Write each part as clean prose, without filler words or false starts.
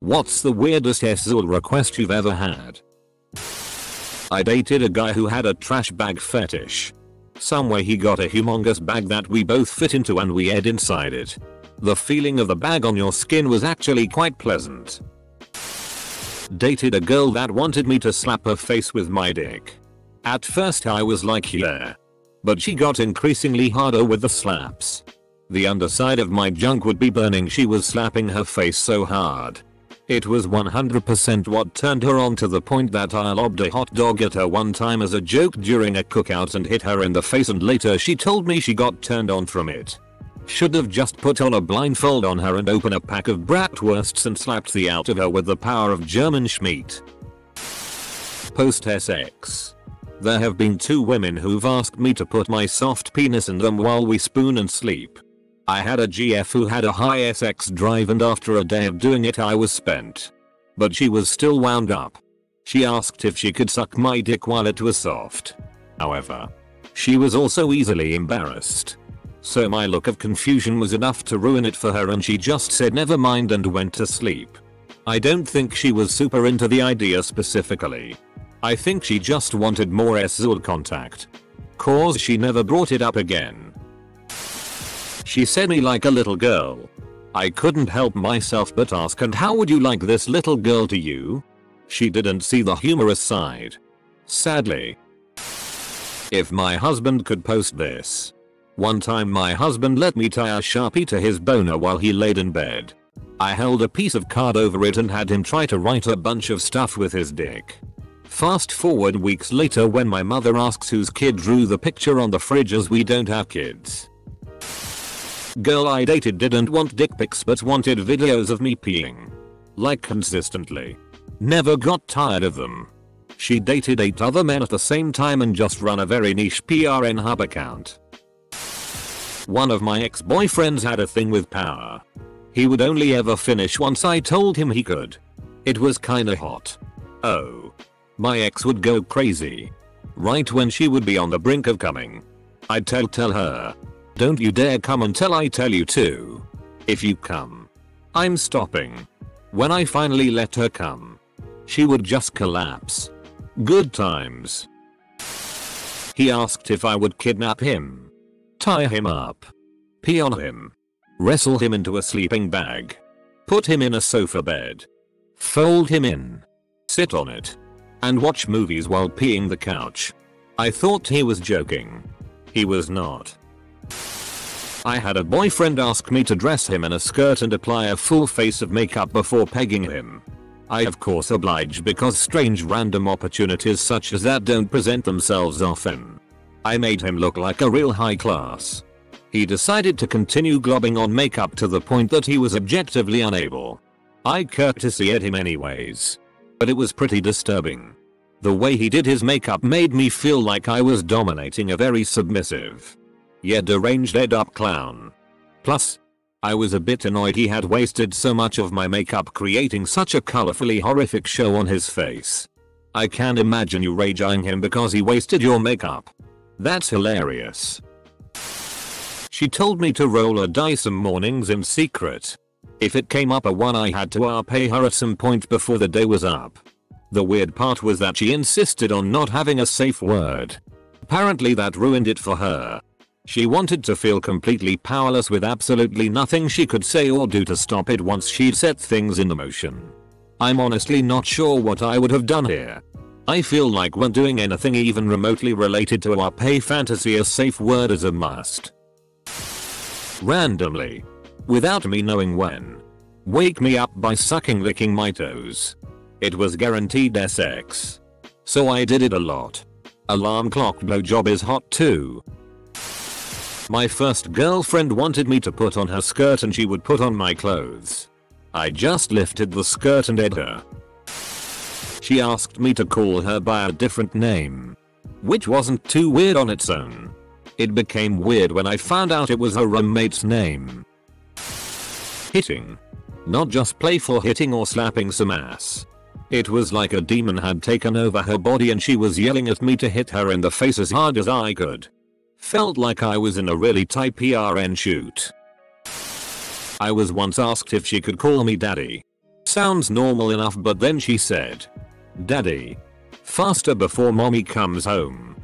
What's the weirdest SZOL request you've ever had? I dated a guy who had a trash bag fetish. Some way he got a humongous bag that we both fit into and we ate inside it. The feeling of the bag on your skin was actually quite pleasant. Dated a girl that wanted me to slap her face with my dick. At first I was like yeah. But she got increasingly harder with the slaps. The underside of my junk would be burning. She was slapping her face so hard. It was 100% what turned her on, to the point that I lobbed a hot dog at her one time as a joke during a cookout and hit her in the face, and later she told me she got turned on from it. Should have just put on a blindfold on her and opened a pack of bratwursts and slapped the out of her with the power of German Schmeat. Post-SX. There have been 2 women who've asked me to put my soft penis in them while we spoon and sleep. I had a GF who had a high SX drive, and after a day of doing it I was spent. But she was still wound up. She asked if she could suck my dick while it was soft. However, she was also easily embarrassed. So my look of confusion was enough to ruin it for her, and she just said never mind and went to sleep. I don't think she was super into the idea specifically. I think she just wanted more SZOL contact. Cause she never brought it up again. She said me like a little girl. I couldn't help myself but ask, and how would you like this little girl to you? She didn't see the humorous side. Sadly. If my husband could post this. One time my husband let me tie a Sharpie to his boner while he laid in bed. I held a piece of card over it and had him try to write a bunch of stuff with his dick. Fast forward weeks later when my mother asks whose kid drew the picture on the fridge, as we don't have kids. Girl I dated didn't want dick pics but wanted videos of me peeing. Like consistently. Never got tired of them. She dated 8 other men at the same time and just run a very niche PRN hub account. One of my ex-boyfriends had a thing with power. He would only ever finish once I told him he could. It was kinda hot. Oh. My ex would go crazy. Right when she would be on the brink of coming. I'd tell her. Don't you dare come until I tell you to. If you come, I'm stopping. When I finally let her come, she would just collapse. Good times. He asked if I would kidnap him, tie him up, pee on him, wrestle him into a sleeping bag, put him in a sofa bed, fold him in, sit on it, and watch movies while peeing the couch. I thought he was joking. He was not. I had a boyfriend ask me to dress him in a skirt and apply a full face of makeup before pegging him. I of course obliged because strange random opportunities such as that don't present themselves often. I made him look like a real high class. He decided to continue globbing on makeup to the point that he was objectively unable. I courtesied him anyways. But it was pretty disturbing. The way he did his makeup made me feel like I was dominating a very submissive, yet deranged up clown. Plus, I was a bit annoyed he had wasted so much of my makeup creating such a colorfully horrific show on his face. I can't imagine you rage-eyeing him because he wasted your makeup. That's hilarious. She told me to roll a dice some mornings in secret. If it came up a 1 I had to pay her at some point before the day was up. The weird part was that she insisted on not having a safe word. Apparently that ruined it for her. She wanted to feel completely powerless with absolutely nothing she could say or do to stop it once she'd set things in motion. I'm honestly not sure what I would have done here. I feel like when doing anything even remotely related to our pay fantasy, a safe word is a must. Randomly. Without me knowing when. Wake me up by licking my toes. It was guaranteed SX. So I did it a lot. Alarm clock blowjob is hot too. My first girlfriend wanted me to put on her skirt and she would put on my clothes. I just lifted the skirt and ate her. She asked me to call her by a different name. Which wasn't too weird on its own. It became weird when I found out it was her roommate's name. Hitting. Not just playful hitting or slapping some ass. It was like a demon had taken over her body and she was yelling at me to hit her in the face as hard as I could. Felt like I was in a really tight PRN shoot. I was once asked if she could call me daddy. sounds normal enough, but then she said, "Daddy, faster before mommy comes home."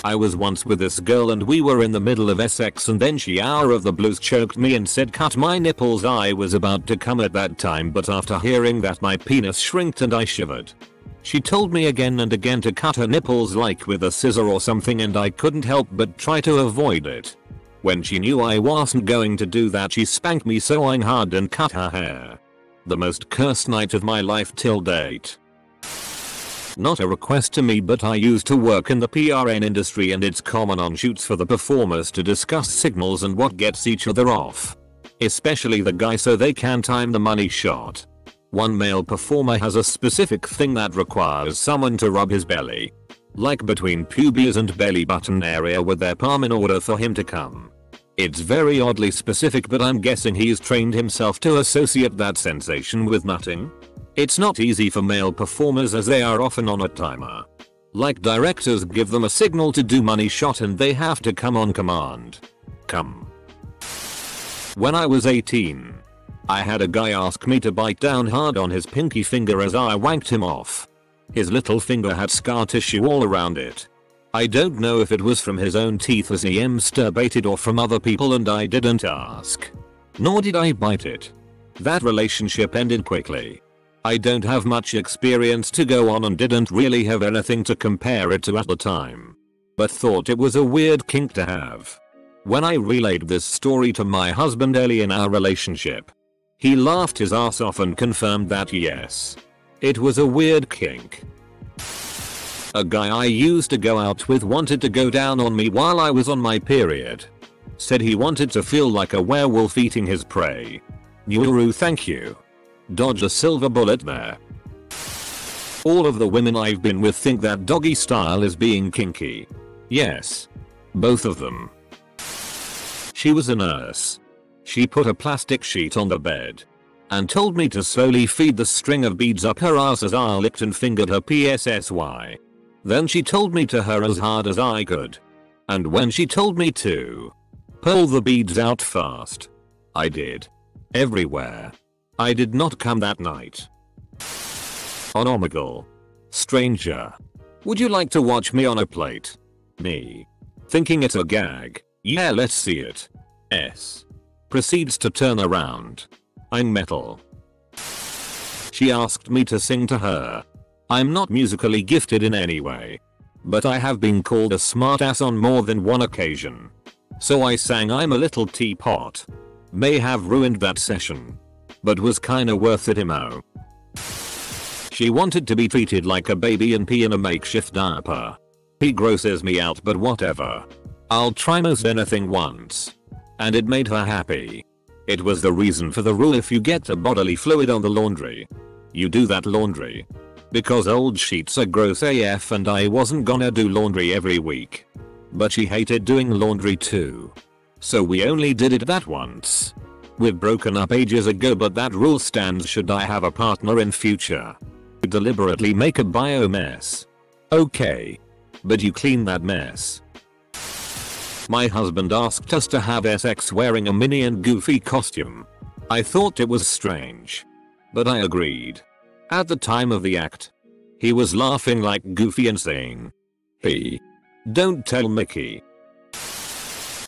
I was once with this girl and we were in the middle of sex and then she out of the blues choked me and said cut my nipples. I was about to come at that time, but after hearing that my penis shrinked and I shivered. She told me again and again to cut her nipples like with a scissor or something, and I couldn't help but try to avoid it. When she knew I wasn't going to do that, she spanked me so hard and cut her hair. The most cursed night of my life till date. Not a request to me, but I used to work in the PRN industry and it's common on shoots for the performers to discuss signals and what gets each other off. Especially the guy, so they can time the money shot. One male performer has a specific thing that requires someone to rub his belly, like between pubes and belly button area, with their palm in order for him to come. It's very oddly specific, but I'm guessing he's trained himself to associate that sensation with nutting. It's not easy for male performers as they are often on a timer. Like directors give them a signal to do money shot and they have to come on command. Come. When I was 18, I had a guy ask me to bite down hard on his pinky finger as I wanked him off. His little finger had scar tissue all around it. I don't know if it was from his own teeth as he masturbated or from other people, and I didn't ask. Nor did I bite it. That relationship ended quickly. I don't have much experience to go on and didn't really have anything to compare it to at the time, but thought it was a weird kink to have. When I relayed this story to my husband early in our relationship, he laughed his ass off and confirmed that yes, it was a weird kink. A guy I used to go out with wanted to go down on me while I was on my period. Said he wanted to feel like a werewolf eating his prey. Nuru, thank you. Dodge a silver bullet there. All of the women I've been with think that doggy style is being kinky. Yes. Both of them. She was a nurse. She put a plastic sheet on the bed and told me to slowly feed the string of beads up her ass as I licked and fingered her PSSY. Then she told me to her as hard as I could. And when she told me to pull the beads out fast, I did. Everywhere. I did not come that night. On Omegle. Stranger. Would you like to watch me on a plate? Me. Thinking it's a gag. Yeah, let's see it. S. Proceeds to turn around. I'm metal. She asked me to sing to her. I'm not musically gifted in any way, but I have been called a smartass on more than one occasion. So I sang I'm a little teapot. May have ruined that session, but was kinda worth it, emo. She wanted to be treated like a baby and pee in a makeshift diaper. He grosses me out, but whatever. I'll try most anything once. And it made her happy. It was the reason for the rule: if you get the bodily fluid on the laundry, you do that laundry. Because old sheets are gross AF and I wasn't gonna do laundry every week. But she hated doing laundry too. So we only did it that once. We've broken up ages ago, but that rule stands should I have a partner in future. You deliberately make a bio mess. Okay. But you clean that mess. My husband asked us to have sex wearing a Minnie and Goofy costume. I thought it was strange, but I agreed. At the time of the act, he was laughing like Goofy and saying, "Hey, don't tell Mickey."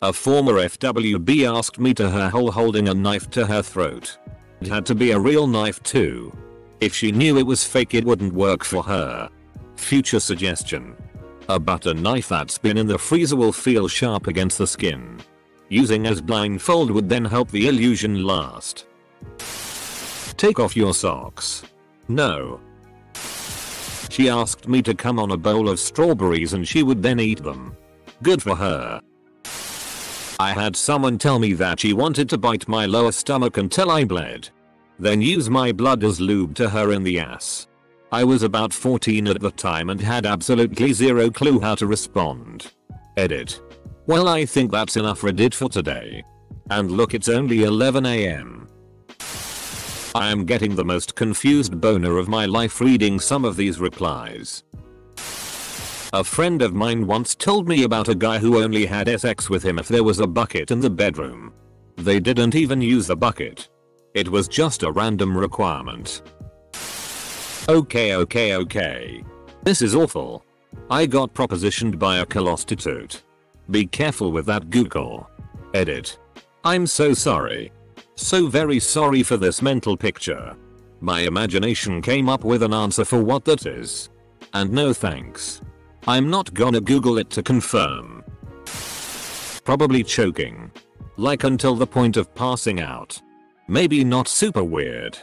A former FWB asked me to her hole holding a knife to her throat. It had to be a real knife too. If she knew it was fake, it wouldn't work for her. Future suggestion. A butter knife that's been in the freezer will feel sharp against the skin. Using as blindfold would then help the illusion last. Take off your socks. No. She asked me to come on a bowl of strawberries and she would then eat them. Good for her. I had someone tell me that she wanted to bite my lower stomach until I bled, then use my blood as lube to her in the ass. I was about 14 at the time and had absolutely zero clue how to respond. Edit. Well, I think that's enough Reddit for today. And look, it's only 11 AM. I am getting the most confused boner of my life reading some of these replies. A friend of mine once told me about a guy who only had sex with him if there was a bucket in the bedroom. They didn't even use the bucket. It was just a random requirement. Okay. This is awful. I got propositioned by a colostitute. Be careful with that, Google. Edit. I'm so sorry. So very sorry for this mental picture. My imagination came up with an answer for what that is. And no thanks. I'm not gonna Google it to confirm. Probably choking. Like until the point of passing out. Maybe not super weird.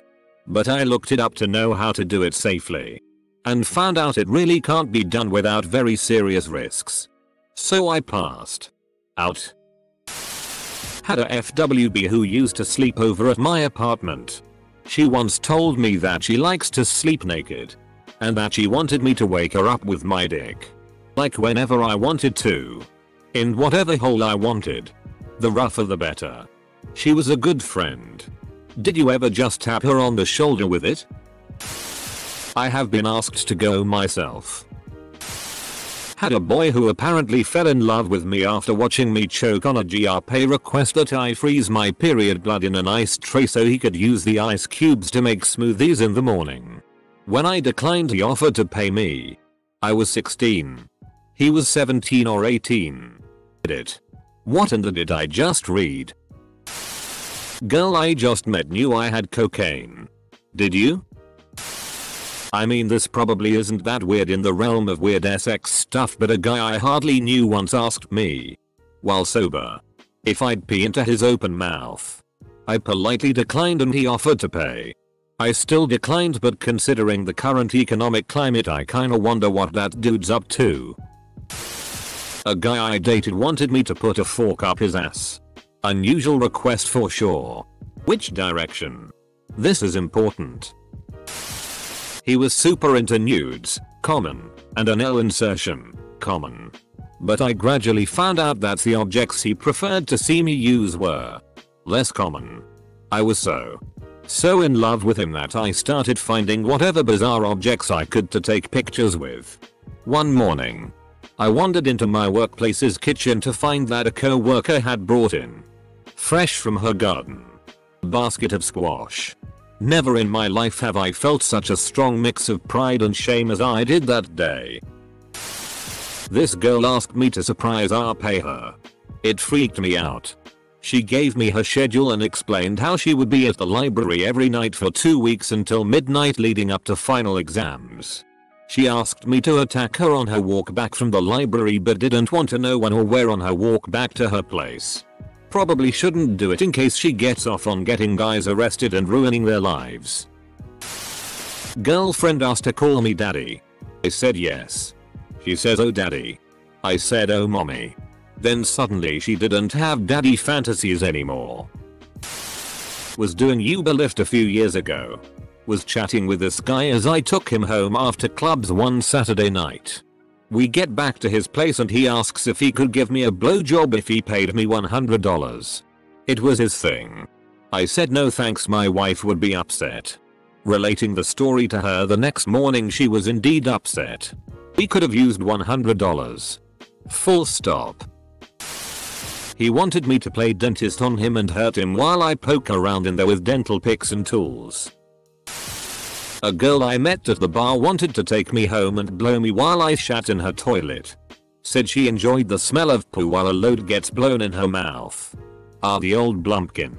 But I looked it up to know how to do it safely. And found out it really can't be done without very serious risks. So I passed out. Had a FWB who used to sleep over at my apartment. She once told me that she likes to sleep naked. And that she wanted me to wake her up with my dick. Like whenever I wanted to. In whatever hole I wanted. The rougher the better. She was a good friend. Did you ever just tap her on the shoulder with it? I have been asked to go myself. Had a boy who apparently fell in love with me after watching me choke on a GRP request that I freeze my period blood in an ice tray so he could use the ice cubes to make smoothies in the morning. When I declined, he offered to pay me. I was 16. He was 17 or 18. Edit. What in the did I just read? Girl I just met knew I had cocaine. Did you? I mean, this probably isn't that weird in the realm of weird sex stuff, but a guy I hardly knew once asked me, while sober, if I'd pee into his open mouth. I politely declined and he offered to pay. I still declined, but considering the current economic climate I kinda wonder what that dude's up to. A guy I dated wanted me to put a fork up his ass. Unusual request for sure. Which direction? This is important. He was super into nudes, common, and an L insertion, common. But I gradually found out that the objects he preferred to see me use were less common. I was so in love with him that I started finding whatever bizarre objects I could to take pictures with. One morning, I wandered into my workplace's kitchen to find that a co-worker had brought in, fresh from her garden, a basket of squash. Never in my life have I felt such a strong mix of pride and shame as I did that day. This girl asked me to surprise pay her. It freaked me out. She gave me her schedule and explained how she would be at the library every night for 2 weeks until midnight leading up to final exams. She asked me to attack her on her walk back from the library but didn't want to know when or where on her walk back to her place. Probably shouldn't do it in case she gets off on getting guys arrested and ruining their lives. Girlfriend asked to call me daddy. I said yes. She says oh daddy. I said oh mommy. Then suddenly she didn't have daddy fantasies anymore. Was doing Uber Lyft a few years ago. Was chatting with this guy as I took him home after clubs one Saturday night. We get back to his place and he asks if he could give me a blowjob if he paid me $100. It was his thing. I said no thanks, my wife would be upset. Relating the story to her the next morning, she was indeed upset. We could have used $100. Full stop. He wanted me to play dentist on him and hurt him while I poke around in there with dental picks and tools. A girl I met at the bar wanted to take me home and blow me while I shat in her toilet. Said she enjoyed the smell of poo while a load gets blown in her mouth. The old blumpkin.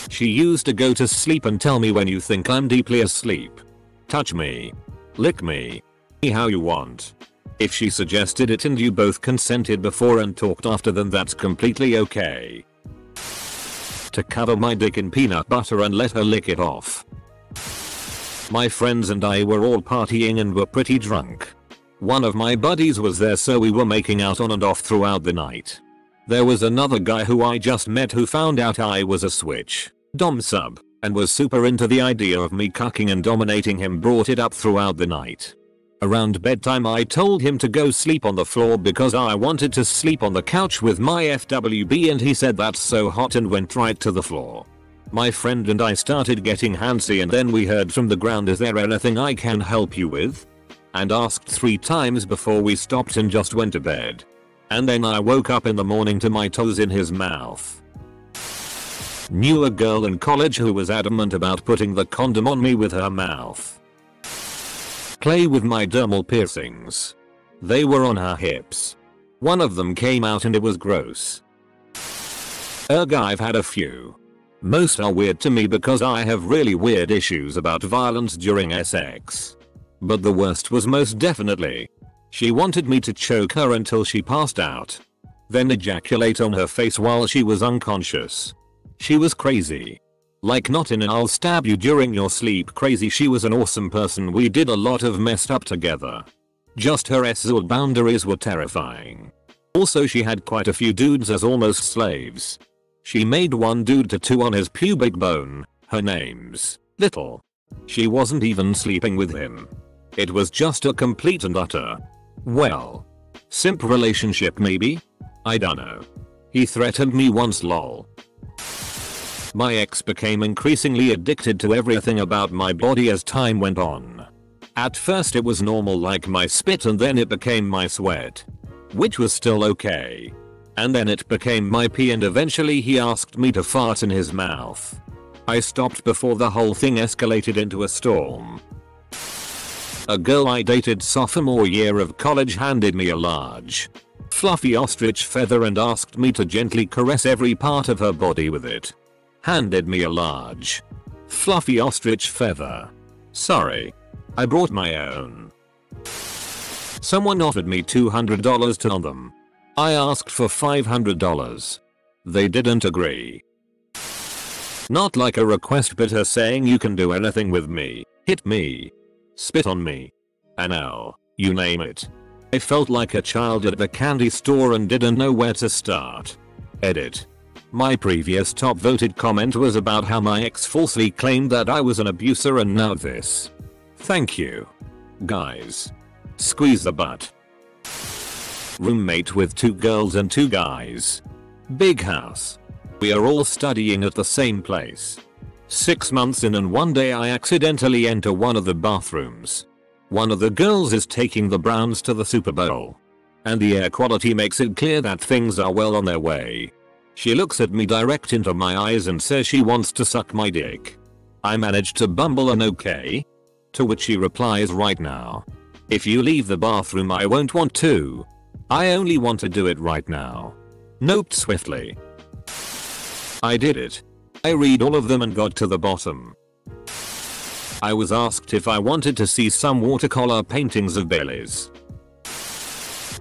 She used to go to sleep and tell me when you think I'm deeply asleep. Touch me. Lick me. Be how you want. If she suggested it and you both consented before and talked after, then that's completely okay. To cover my dick in peanut butter and let her lick it off. My friends and I were all partying and were pretty drunk. One of my buddies was there, so we were making out on and off throughout the night. There was another guy who I just met who found out I was a switch, dom sub, and was super into the idea of me cucking and dominating him, brought it up throughout the night. Around bedtime I told him to go sleep on the floor because I wanted to sleep on the couch with my FWB, and he said that's so hot and went right to the floor. My friend and I started getting handsy, and then we heard from the ground, "Is there anything I can help you with?" and asked 3 times before we stopped and just went to bed. And then I woke up in the morning to my toes in his mouth. Knew a girl in college who was adamant about putting the condom on me with her mouth. Play with my dermal piercings. They were on her hips. One of them came out and it was gross. I've had a few. Most are weird to me because I have really weird issues about violence during sex. But the worst was most definitely. She wanted me to choke her until she passed out. Then ejaculate on her face while she was unconscious. She was crazy. Like not in an I'll stab you during your sleep crazy. She was an awesome person. We did a lot of messed up together. Just her sexual boundaries were terrifying. Also she had quite a few dudes as almost slaves. She made one dude tattoo on his pubic bone. Her name's Little. She wasn't even sleeping with him. It was just a complete and utter, well, simp relationship maybe? I dunno. He threatened me once lol. My ex became increasingly addicted to everything about my body as time went on. At first it was normal like my spit and then it became my sweat. Which was still okay. And then it became my pee and eventually he asked me to fart in his mouth. I stopped before the whole thing escalated into a storm. A girl I dated sophomore year of college handed me a large, fluffy ostrich feather and asked me to gently caress every part of her body with it. Handed me a large, fluffy ostrich feather. Sorry. I brought my own. Someone offered me $200 to on them. I asked for $500. They didn't agree. Not like a request but her saying you can do anything with me, hit me, spit on me, you name it. I felt like a child at the candy store and didn't know where to start. Edit. My previous top voted comment was about how my ex falsely claimed that I was an abuser and now this. Thank you. Guys. Squeeze the butt. Roommate with 2 girls and 2 guys. Big house. We are all studying at the same place. 6 months in and one day I accidentally enter one of the bathrooms. One of the girls is taking the Browns to the Super Bowl. And the air quality makes it clear that things are well on their way. She looks at me direct into my eyes and says she wants to suck my dick. I manage to bumble an okay. To which she replies right now. If you leave the bathroom I won't want to. I only want to do it right now. Note swiftly. I did it. I read all of them and got to the bottom. I was asked if I wanted to see some watercolor paintings of Baileys.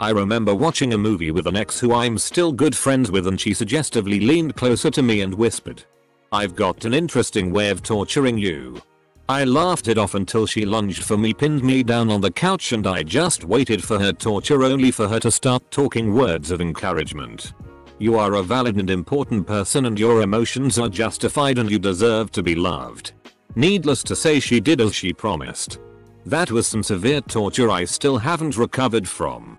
I remember watching a movie with an ex who I'm still good friends with and she suggestively leaned closer to me and whispered, "I've got an interesting way of torturing you." I laughed it off until she lunged for me, pinned me down on the couch and I just waited for her torture only for her to start talking words of encouragement. You are a valid and important person and your emotions are justified and you deserve to be loved. Needless to say she did as she promised. That was some severe torture I still haven't recovered from.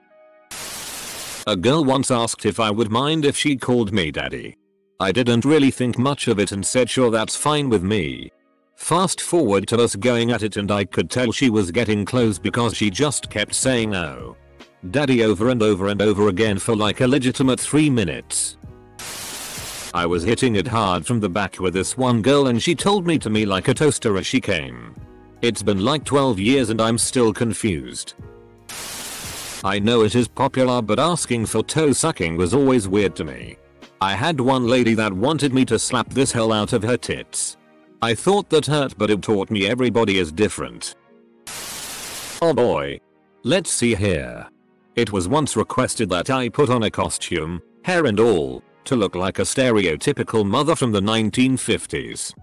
A girl once asked if I would mind if she called me daddy. I didn't really think much of it and said sure, that's fine with me. Fast forward to us going at it and I could tell she was getting close because she just kept saying "oh, daddy" over and over and over again for like a legitimate 3 minutes. I was hitting it hard from the back with this one girl and she told me to me like a toaster as she came. It's been like 12 years and I'm still confused. I know it is popular but asking for toe sucking was always weird to me. I had one lady that wanted me to slap this hell out of her tits. I thought that hurt but it taught me everybody is different. Oh boy. Let's see here. It was once requested that I put on a costume, hair and all, to look like a stereotypical mother from the 1950s.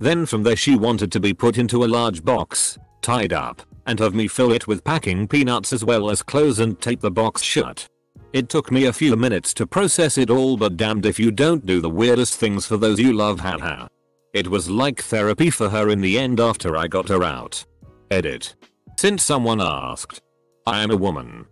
Then from there she wanted to be put into a large box, tied up, and have me fill it with packing peanuts as well as clothes and tape the box shut. It took me a few minutes to process it all but damned if you don't do the weirdest things for those you love, haha. It was like therapy for her in the end after I got her out. Edit. Since someone asked. I am a woman.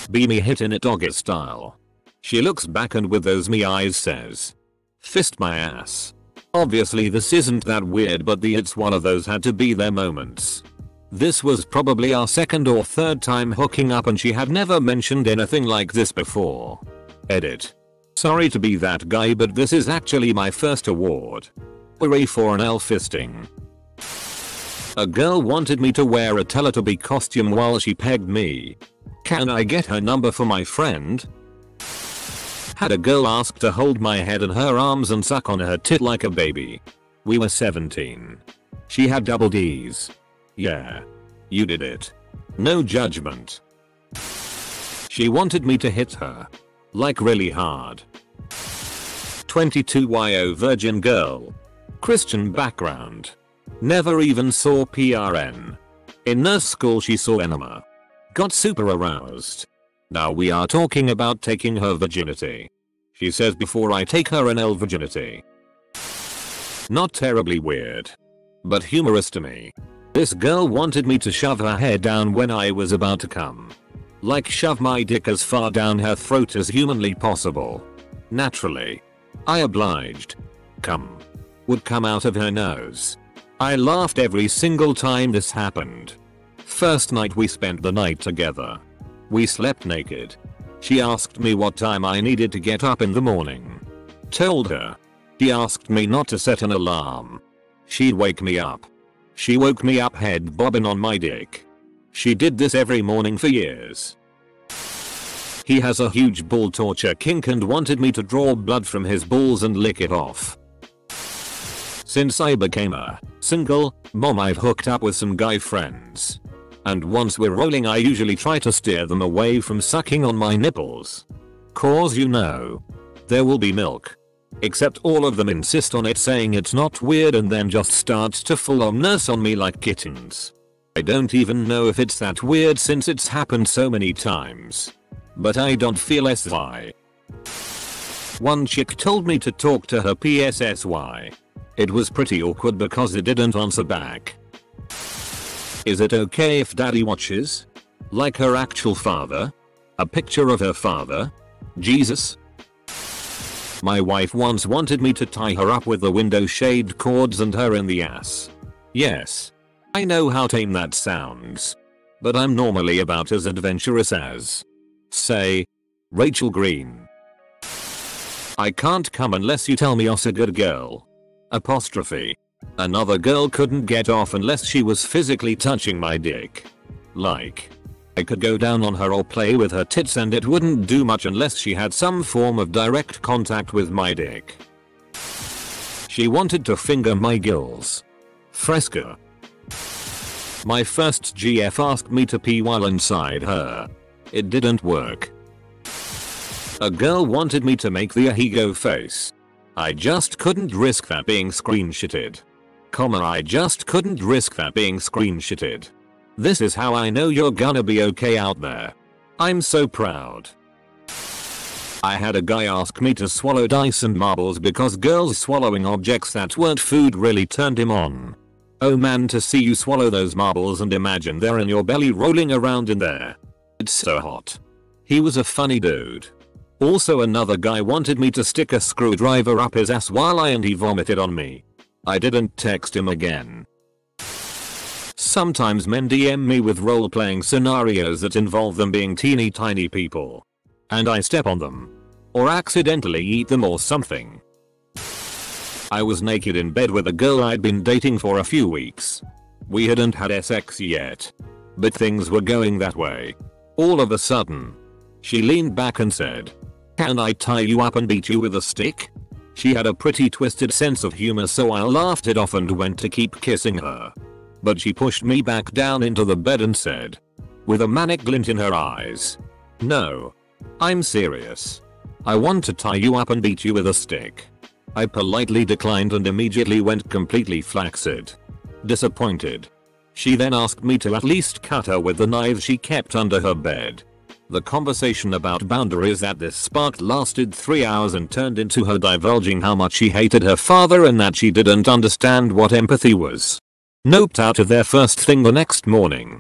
Be me hit in it doggy style. She looks back and with those me eyes says, "Fist my ass." Obviously this isn't that weird but it's one of those had to be there moments. This was probably our 2nd or 3rd time hooking up and she had never mentioned anything like this before. Edit. Sorry to be that guy, but this is actually my first award. Hooray for an L fisting. A girl wanted me to wear a Teletubby costume while she pegged me. Can I get her number for my friend? Had a girl ask to hold my head in her arms and suck on her tit like a baby. We were 17. She had double D's. Yeah. You did it. No judgment. She wanted me to hit her. Like really hard. 22yo virgin girl. Christian background. Never even saw PRN. In nurse school she saw Enema. Got super aroused. Now we are talking about taking her virginity. She says before I take her NL virginity. Not terribly weird. But humorous to me. This girl wanted me to shove her head down when I was about to come. Like shove my dick as far down her throat as humanly possible. Naturally. I obliged. Cum. Would come out of her nose. I laughed every single time this happened. First night we spent the night together. We slept naked. She asked me what time I needed to get up in the morning. Told her. She asked me not to set an alarm. She'd wake me up. She woke me up head bobbing on my dick. She did this every morning for years. He has a huge ball torture kink and wanted me to draw blood from his balls and lick it off. Since I became a single mom, I've hooked up with some guy friends. And once we're rolling, I usually try to steer them away from sucking on my nipples. Cause you know, there will be milk. Except all of them insist on it, saying it's not weird, and then just starts to full on nurse on me like kittens. I don't even know if it's that weird since it's happened so many times. But I don't feel SY. One chick told me to talk to her PSSY. It was pretty awkward because it didn't answer back. Is it okay if daddy watches? Like her actual father? A picture of her father? Jesus? My wife once wanted me to tie her up with the window shade cords and her in the ass. Yes. I know how tame that sounds. But I'm normally about as adventurous as, say, Rachel Green. I can't come unless you tell me you're a good girl. Apostrophe. Another girl couldn't get off unless she was physically touching my dick. Like, I could go down on her or play with her tits and it wouldn't do much unless she had some form of direct contact with my dick. She wanted to finger my gills. Fresca. My first GF asked me to pee while inside her. It didn't work. A girl wanted me to make the ahigo face. I just couldn't risk that being screenshotted. I just couldn't risk that being screenshotted. This is how I know you're gonna be okay out there. I'm so proud. I had a guy ask me to swallow dice and marbles because girls swallowing objects that weren't food really turned him on. Oh man, to see you swallow those marbles and imagine they're in your belly rolling around in there. It's so hot. He was a funny dude. Also, another guy wanted me to stick a screwdriver up his ass while he vomited on me. I didn't text him again. Sometimes men DM me with role-playing scenarios that involve them being teeny tiny people. And I step on them. Or accidentally eat them or something. I was naked in bed with a girl I'd been dating for a few weeks. We hadn't had sex yet. But things were going that way. All of a sudden, she leaned back and said, "Can I tie you up and beat you with a stick?" She had a pretty twisted sense of humor, so I laughed it off and went to keep kissing her. But she pushed me back down into the bed and said, with a manic glint in her eyes, "No. I'm serious. I want to tie you up and beat you with a stick." I politely declined and immediately went completely flaccid. Disappointed. She then asked me to at least cut her with the knife she kept under her bed. The conversation about boundaries at this spark lasted 3 hours and turned into her divulging how much she hated her father and that she didn't understand what empathy was. Noped out of there first thing the next morning.